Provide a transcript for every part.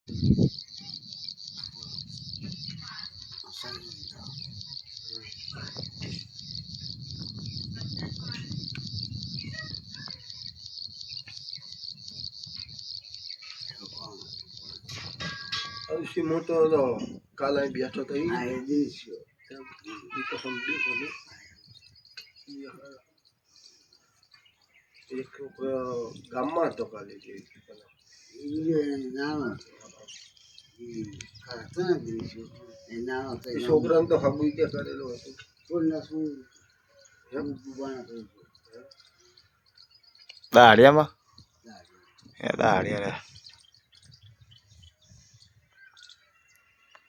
અવશ્ય મોટો હતો કાલે બેઠો તો એક ગામમાં હતો કાલે છોકરાને તો હગુઈ કે કરેલો હતો દાડિયામાં દાડિયા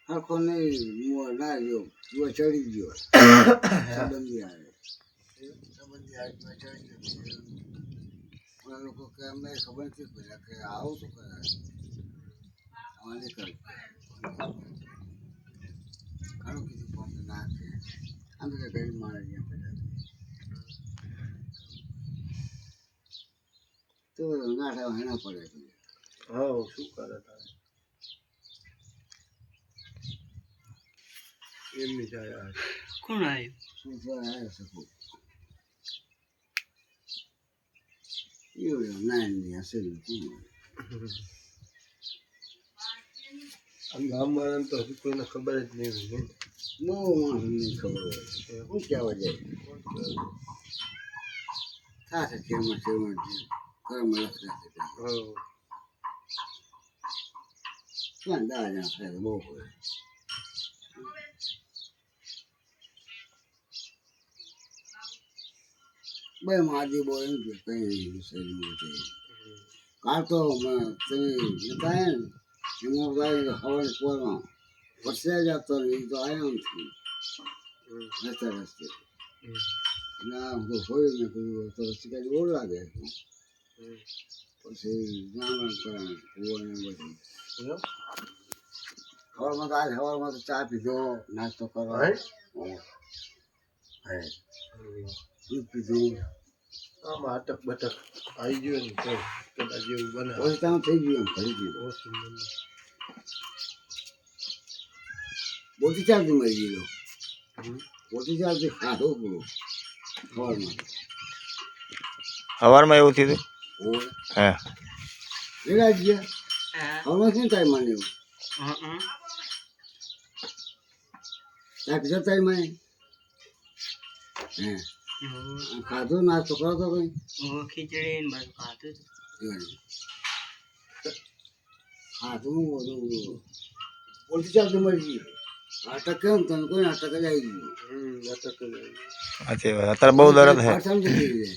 આખો નહીં ના ગયો ચડી ગયો સંબંધી આવે લોકો કે અમને ખબર નથી પડ્યા કે આવું શું કરે અમારે કર ઘણું કીધું પણ ના કે આમ તો ગરીબ માણસ તો નાઠા હેણા પડે હા શું કરે તારે એમની જાય કોણ આવ્યું શું આવ્યો શકું એવું નાની હશે આમ ગામ વાળાને તો હજુ કોઈને ખબર જ નહીં હોય બહુ માણસ નહીં ખબર હોય શું કહેવા જાય થશે કેમાં કર્મ લખશે ક્યાં દાદા થાય બહુ હોય બે માદી બહુ એમ કે કઈ શરીર કાલ તો તમે બતાવે ને એમાં હવાની પોરમાં વરસે જતો નહીં તો આવ્યો નથી રસ્તે રસ્તે ના હું હોય ને કહ્યું તો શિકારી ઓર લાગે પછી જાણ કુવાને બધું હવામાં તો આજ હવામાં તો ચા પીધો નાસ્તો કરો દૂધ પીધું આમ અટક બટક આવી ગયો ને તો કદાચ જેવું બને ઓછું થઈ ગયું એમ ફરી ગયું મોટી ચાલતી મરી ગયેલો મોટી ચાલતી ખાધો પૂરો સવારમાં એવું થયું હે ભેગા ગયા હવામાં શું ટાઈમ માને એવું ત્યાં બીજા ટાઈમ હે ખાધું નાસ્તો કરો તો કઈ ખીચડી ને બધું ખાધું ખાધું બધું પોલીસ ચાલતું મળી ગયું અટક કેમ તને કોઈ અટક જ આવી ગયું અટક સાચી વાત અત્યારે બહુ દર્દ હે સમજી ગઈ